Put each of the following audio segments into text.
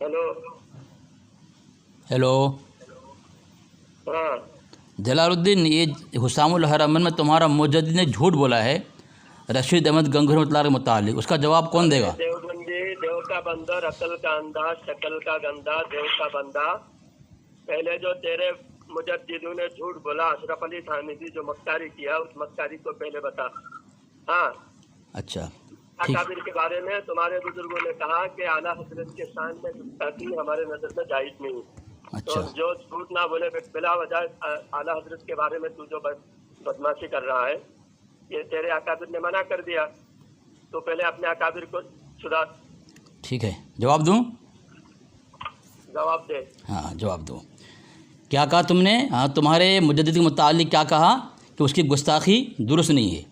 Hello. Hello हाँ जलालुद्दीन, ये हुसामुल हरमैन में तुम्हारा मुजद्दिद ने झूठ बोला है रशीद अहमद गंगोही रहमतुल्लाह के मुतालिक, उसका जवाब कौन अरे देगा? देवबंदी, देव का बंदर, अकल का अंधा, शक्ल का गंदा, देव का बंदा। पहले जो तेरे मुजद्दिदों ने झूठ बोला, अशरफ अली थानवी जो मक्कारी किया, उस मक्कारी को पहले बता। हाँ, अच्छा ठीक। अकाबिर के बारे में तुम्हारे बुजुर्गों ने कहा कि आला हजरत के शान में गुस्ताखी हमारे नजर में जायज नहीं। तो अच्छा जो झूठ ना बोले बिला वजह आला हजरत के बारे में तू जो बदमाशी कर रहा है, ये तेरे अकाबिर ने मना कर दिया। तो पहले अपने अकाबिर को सुधार। ठीक है, जवाब दूं? जवाब दे। हाँ जवाब दो। क्या कहा तुमने? हाँ, तुम्हारे मुजद्दिद के मुतालिक क्या कहा कि उसकी गुस्ताखी दुरुस्त नहीं है।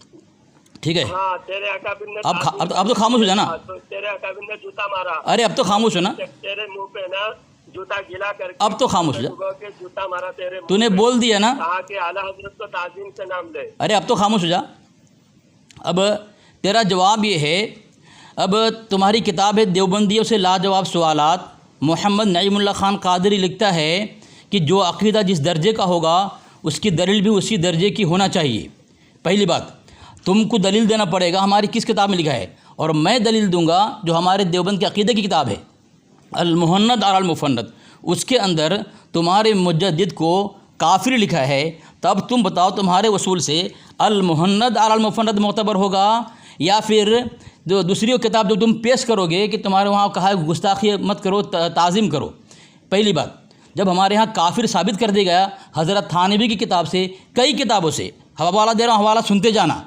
ठीक है, हाँ, तेरे अकाबिर ने अब तो खामोश हो जाना। तो तेरे अकाबिर ने जूता मारा। अरे अब तो खामोश हो ना, तेरे मुंह पे ना जूता गिला करके अब तो खामोश हो जा। के जूता मारा तेरे मुंह तूने पे। बोल दिया ना। कहा कि आला हजरत को ताजीम से नाम ले। अरे अब तो खामोश हो जा। अब तेरा जवाब ये है, अब तुम्हारी किताब है देवबंदियों से लाजवाब सवालात। मोहम्मद नईमुल्लाह खान कादरी लिखता है कि जो अक़ीदा जिस दर्जे का होगा उसकी दलील भी उसी दर्जे की होना चाहिए। पहली बात, तुमको दलील देना पड़ेगा हमारी किस किताब में लिखा है, और मैं दलील दूंगा जो हमारे देवबंद के अक़ीदे की किताब है अल-मुहन्नद और अल-मुफन्नद, उसके अंदर तुम्हारे मुजद्दिद को काफिर लिखा है। तब तुम बताओ तुम्हारे वसूल से अल-मुहन्नद और अल-मुफन्नद मोतबर होगा, या फिर जो दूसरी किताब जो तुम पेश करोगे कि तुम्हारे वहाँ कहा है गुस्ताखी मत करो, ताज़ीम करो। पहली बात, जब हमारे यहाँ काफिर साबित कर दिया गया हज़रत थानवी की किताब से, कई किताबों से हवाला दे रहा हूँ, हवाला सुनते जाना,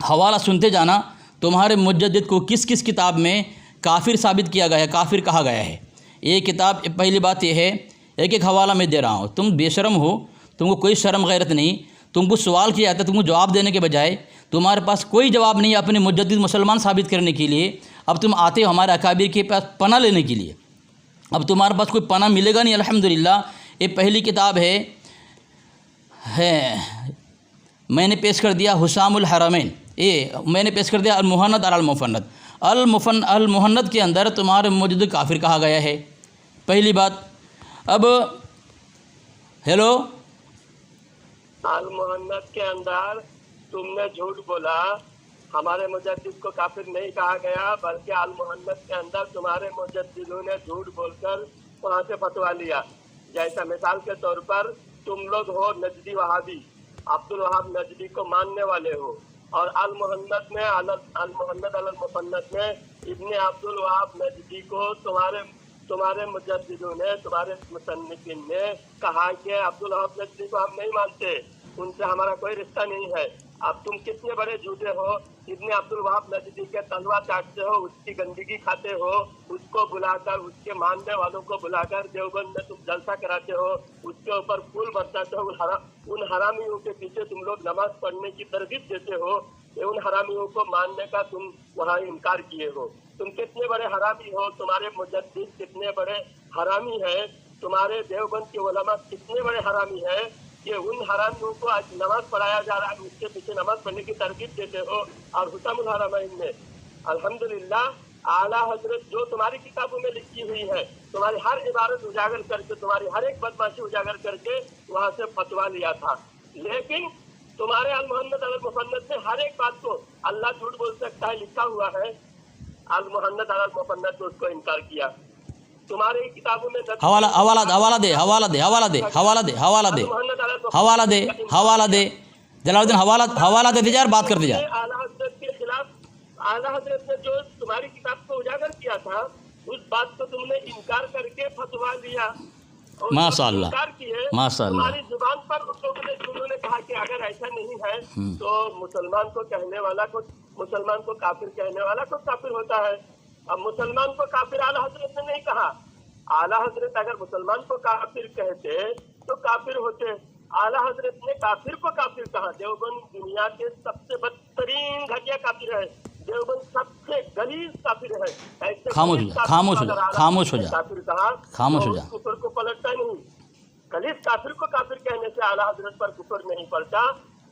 हवाला सुनते जाना, तुम्हारे मुजद्दिद को किस किस किताब में काफिर साबित किया गया है, काफिर कहा गया है। ये किताब, पहली बात यह है, एक एक हवाला मैं दे रहा हूँ। तुम बेशरम हो, तुमको कोई शर्म गैरत नहीं, तुमको सवाल किया जाता है, तुमको जवाब देने के बजाय तुम्हारे पास कोई जवाब नहीं है अपने मुजद्दिद मुसलमान साबित करने के लिए। अब तुम आते हो हमारे अकाबिर के पास पना लेने के लिए, अब तुम्हारे पास कोई पना मिलेगा नहीं। अल्हम्दुलिल्लाह, ये पहली किताब है मैंने पेश कर दिया हुसामुल हरमैन, ये मैंने पेश कर दिया अल-मुहन्नद और अल-मुफन्नद। अल-मुहन्नद के अंदर तुम्हारे मुजद्दिद काफिर कहा गया है, पहली बात। अब हेलो, अल-मुहन्नद के अंदर तुमने झूठ बोला, हमारे मुजद्दिद को काफिर नहीं कहा गया, बल्कि अल-मुहन्नद के अंदर तुम्हारे मुजद्दिदों ने झूठ बोलकर वहाँ से फतवा लिया। जैसा मिसाल के तौर पर तुम लोग हो नजदी वहाबी, अब्दुल वहाब नजदी को मानने वाले हो, और अल-मुहन्नद में अल-मुहन्नद अल-मुफन्नद में इब्ने अब्दुल वहाब नजदी को तुम्हारे मुजद्दिदों ने, तुम्हारे मुसन्निफिन ने कहा कि अब्दुल वहाब नजदी को हम नहीं मानते, उनसे हमारा कोई रिश्ता नहीं है। अब तुम कितने बड़े झूठे हो, इब्ने अब्दुल वहाब नजदी के तलवा चाटते हो, उसकी गंदगी खाते हो, उसको बुलाकर, उसके मानने वालों को बुलाकर देवबंद में तुम जलसा कराते हो, उसके ऊपर फूल बरसाते हो, उन हरामियों के पीछे तुम लोग नमाज पढ़ने की तरगीब देते हो, उन हरामियों को मानने का तुम वहाँ इनकार किए हो। तुम कितने बड़े हरामी हो, तुम्हारे मुजद्दिद कितने बड़े हरामी है, तुम्हारे देवबंद के उलमा कितने बड़े हरामी है कि उन हरामियों को आज नमाज पढ़ाया जा रहा है, उसके पीछे नमाज पढ़ने की तरकीब देते हो। और हुसामुल हरमैन में अल्हम्दुलिल्लाह आला हजरत जो तुम्हारी किताबों में लिखी हुई है, तुम्हारी हर इबारत उजागर करके, तुम्हारी हर एक बदमाशी उजागर करके वहाँ से फतवा लिया था। लेकिन तुम्हारे अल-मुहन्नद अल-मुफन्नद में हर एक बात को अल्लाह झूठ बोल सकता है लिखा हुआ है, अल-मुहन्नद अल-मुफन्नद को उसको इनकार किया। तुम्हारे किताबों में हवाला हवाला हवाला दे हवाला दे हवाला दे हवाला दे हवाला दे हवाला दे हवाला दे जलालुद्दीन, हवाला देते जा, बात करते जा। आला हजरत के खिलाफ आला हजरत ने जो तुम्हारी किताब को उजागर किया था, उस बात को तुमने इनकार करके फतवा लिया। माशाअल्लाह, माशाअल्लाह। तुम्हारी जुबान पर उन्होंने कहा कि अगर ऐसा नहीं है तो मुसलमान को कहने वाला को, मुसलमान को काफिर कहने वाला को काफिर होता है। अब मुसलमान को काफिर आला हजरत ने नहीं कहा, आला हजरत अगर मुसलमान को काफिर कहते तो काफिर होते, आला हजरत ने काफिर को काफिर कहा। देवबंद दुनिया के सबसे बदतरीन घटिया काफिर है, देवबंद सबसे गलीज काफिर है। ऐसे खामोश हो जा, खामोश हो जा, खामोश हो जा, काफिर कहा, खामोश हो जा। कुफर को पलटता नहीं, गलीज काफिर को काफिर कहने से आला हजरत पर कुफर नहीं पलटा।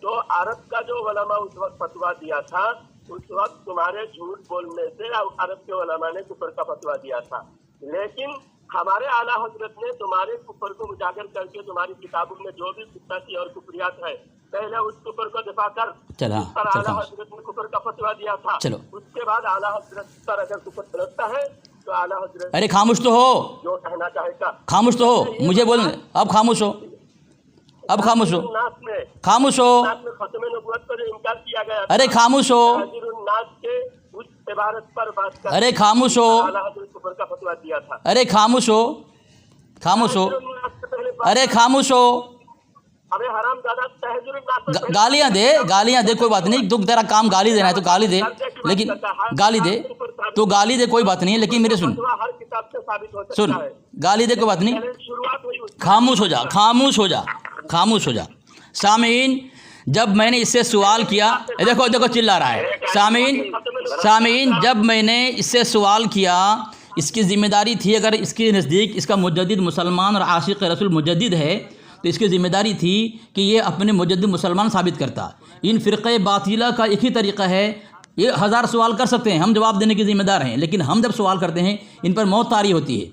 तो अरब का जो उलमा उस वक्त फतवा दिया था, उस वक्त तुम्हारे झूठ बोलने से अरब के उलमा ने कुफर का फतवा दिया था। لیکن ہمارے اعلیٰ حضرت نے تمہارے کفر کو اجاگر کر کے تمہاری کتابوں میں جو بھی فتنہ اور کفریات ہے پہلے اس کفر کو دفاع کر، اس پر اعلیٰ حضرت نے کفر کا فتویٰ دیا تھا، اس کے بعد اعلیٰ حضرت پر اگر کفر برتتا ہے تو اعلیٰ حضرت ارے خاموش تو ہو، جو کہنا چاہے گا خاموش تو ہو، مجھے بولنے اب خاموش ہو، اب خاموش ہو، خاموش ہو، ختم نبوت پر انکار کیا گیا، ارے خاموش ہو، الناس کے اس عبارت پر بات کر، ارے خاموش ہو، اعلیٰ حضرت کفر کا فتویٰ دیا تھا، ارے خاموش ہو، خاموش ہو، ارے خاموش ہو، ابے حرام زادہ تہجر الناس پر گالیاں دے کوئی بات نہیں، تو تیرا کام گالی دینا ہے تو گالی دے، لیکن گالی دے تو گالی دے کوئی بات نہیں ہے، لیکن میرے سن ہر کتاب سے ثابت ہو سکتا سن ہے، گالی دے کوئی بات نہیں، شروعات ہوئی اس خاموش ہو جا، خاموش ہو جا، خاموش ہو جا۔ سامعین جب میں نے اس سے سوال کیا، دیکھو دیکھو چلا رہا ہے، سامعین جب میں نے اس سے سوال کیا، اس کی ذمہ داری تھی، اگر اس کے نزدیک اس کا مجدد مسلمان اور عاشق رسول مجدد ہے تو اس کی ذمہ داری تھی کہ یہ اپنے مجدد مسلمان ثابت کرتا۔ ان فرقہ باطلہ کا ایک ہی طریقہ ہے، یہ 1000 سوال کر سکتے ہیں، ہم جواب دینے کے ذمہ دار ہیں، لیکن ہم جب سوال کرتے ہیں ان پر موت طاری ہوتی ہے۔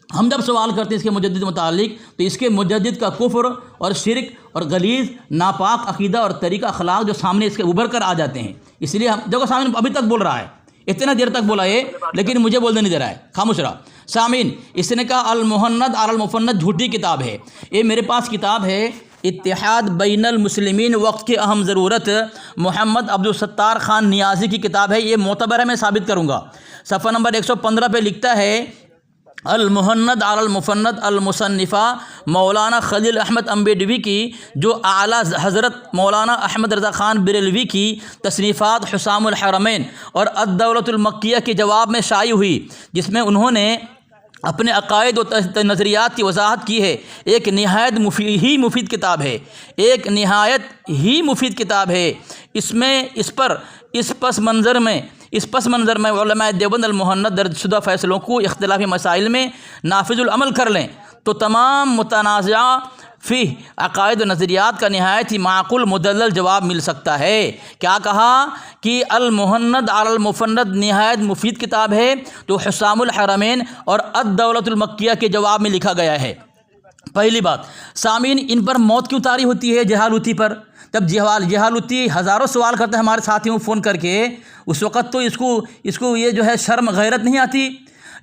ہم جب سوال کرتے ہیں اس کے مجدد متعلق تو اس کے مجدد کا کفر اور شرک اور غلیظ ناپاک عقیدہ اور طریقہ اخلاق جو سامنے اس کے ابھر کر آ جاتے ہیں، اس لیے ہم دیکھو سامنے ابھی تک بول رہا ہے، اتنا دیر تک بولا ہے لیکن مجھے بولنے نہیں دے رہا ہے، خاموش رہا۔ سامعین اس نے کہا المحند علی المفند جھوٹی کتاب ہے، یہ میرے پاس کتاب ہے اتحاد بین المسلمین وقت کی اہم ضرورت، محمد عبدالستار خان نیازی کی کتاب ہے، یہ معتبر ہے، میں ثابت کروں گا۔ صفحہ نمبر 115 پہ لکھتا ہے المحند علی المفند المصنفہ مولانا خلیل احمد امبیڈوی کی، جو اعلیٰ حضرت مولانا احمد رضا خان بریلوی کی تصنیفات حسام الحرمین اور الدولۃ المکیہ کے جواب میں شائع ہوئی، جس میں انہوں نے اپنے عقائد و نظریات کی وضاحت کی ہے۔ ایک نہایت مفید کتاب ہے، ایک نہایت ہی مفید کتاب ہے۔ اس میں اس پس منظر میں علماء دیوبند المحند درج شدہ فیصلوں کو اختلافی مسائل میں نافذ العمل کر لیں تو تمام متنازعہ فی عقائد و نظریات کا نہایت ہی معقول مدلل جواب مل سکتا ہے۔ کیا کہا کہ المحند علی المفند نہایت مفید کتاب ہے جو حسام الحرمین اور الدولۃ المکیہ کے جواب میں لکھا گیا ہے۔ پہلی بات، سامعین ان پر موت کیوں طاری ہوتی ہے؟ جہالتی پر۔ جب جہالتی ہزاروں سوال کرتے ہیں ہمارے ساتھیوں فون کر کے، اس وقت تو اس کو یہ جو ہے شرم غیرت نہیں آتی،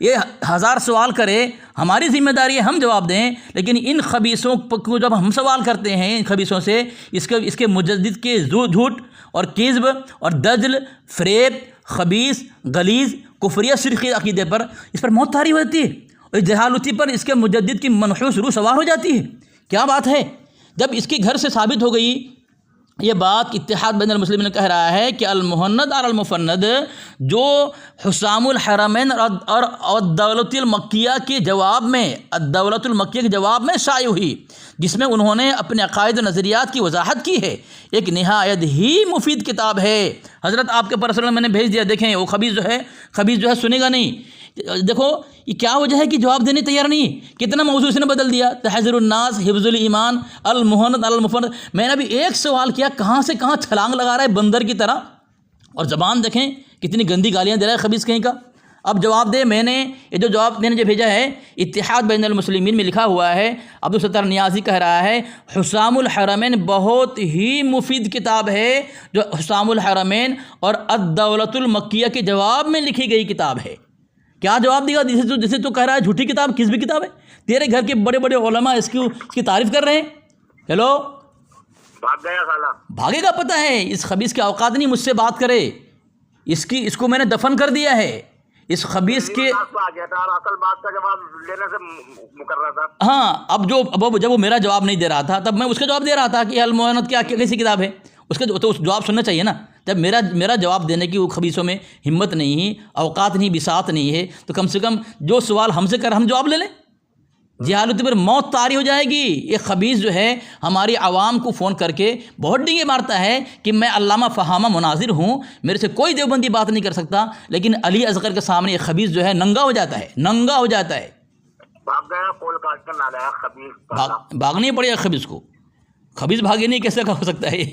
یہ 1000 سوال کرے، ہماری ذمہ داری ہے ہم جواب دیں، لیکن ان خبیثوں کو جب ہم سوال کرتے ہیں ان خبیثوں سے، اس کے مجدد کے جھوٹ اور کذب اور دجل، فریب، خبیث، غلیظ، کفریہ شرکی عقیدے پر، اس پر موت طاری ہوتی ہے، اور جہالتی پر اس کے مجدد کی منحوس روح سوار ہو جاتی ہے۔ کیا بات ہے؟ جب اس کی گھر سے ثابت ہو گئی یہ بات، اتحاد بین المسلمین کہہ رہا ہے کہ المحند علی المفند جو حسام الحرمین اور الدولۃ المکیہ کے جواب میں شائع ہوئی، جس میں انہوں نے اپنے عقائد و نظریات کی وضاحت کی ہے، ایک نہایت ہی مفید کتاب ہے۔ حضرت آپ کے پرسنل میں نے بھیج دیا، دیکھیں وہ خبیث جو ہے سنے گا نہیں۔ دیکھو یہ کیا وجہ ہے کہ جواب دینے تیار نہیں، کتنا موضوع اس نے بدل دیا، تحذیر الناس، حفظ الایمان، المحند علی المفند۔ میں نے ابھی ایک سوال کیا، کہاں سے کہاں چھلانگ لگا رہا ہے بندر کی طرح، اور زبان دیکھیں کتنی گندی گالیاں دے رہا ہے خبیث کہیں کا۔ اب جواب دے، یہ جو جواب میں نے جو بھیجا ہے اتحاد بین المسلمین میں لکھا ہوا ہے، عبدالستار نیازی کہہ رہا ہے حسام الحرمین بہت ہی مفید کتاب ہے، جو حسام الحرمین اور الدولۃ المکیہ کے جواب میں لکھی گئی کتاب ہے۔ کیا جواب دے گا جسے تو کہہ رہا ہے جھوٹی کتاب، کذبی کتاب ہے؟ تیرے گھر کے بڑے بڑے علماء اس کی تعریف کر رہے ہیں۔ ہیلو، بھاگ گیا سالا، بھاگے گا، پتہ ہے اس خبیث کے اوقات نہیں مجھ سے بات کرے، اس کو میں نے دفن کر دیا ہے، اس خبیث کے اصل بات کا جواب لینے سے مکر رہا تھا۔ ہاں، اب جب وہ میرا جواب نہیں دے رہا تھا تب میں اس کا جواب دے رہا تھا کہ المحند کیا کیسی کتاب ہے، اس کا تو جواب سننا چاہیے نا۔ جب میرا جواب دینے کی وہ خبیثوں میں ہمت نہیں، اوقات نہیں، بساط نہیں ہے، تو کم سے کم جو سوال ہم سے کر ہم جواب لے لیں۔ جہالتی پر موت طاری ہو جائے گی۔ یہ خبیث جو ہے ہماری عوام کو فون کر کے بہت ڈینگے مارتا ہے کہ میں علامہ فہامہ مناظر ہوں، میرے سے کوئی دیوبندی بات نہیں کر سکتا، لیکن علی اصغر کے سامنے یہ خبیث جو ہے ننگا ہو جاتا ہے۔ بھاگ گیا، کول کاٹ کر نالایا خبیث، بھاگنا ہی پڑے گا خبیث کو، خبیث بھاگے نہیں کیسے ہو سکتا ہے؟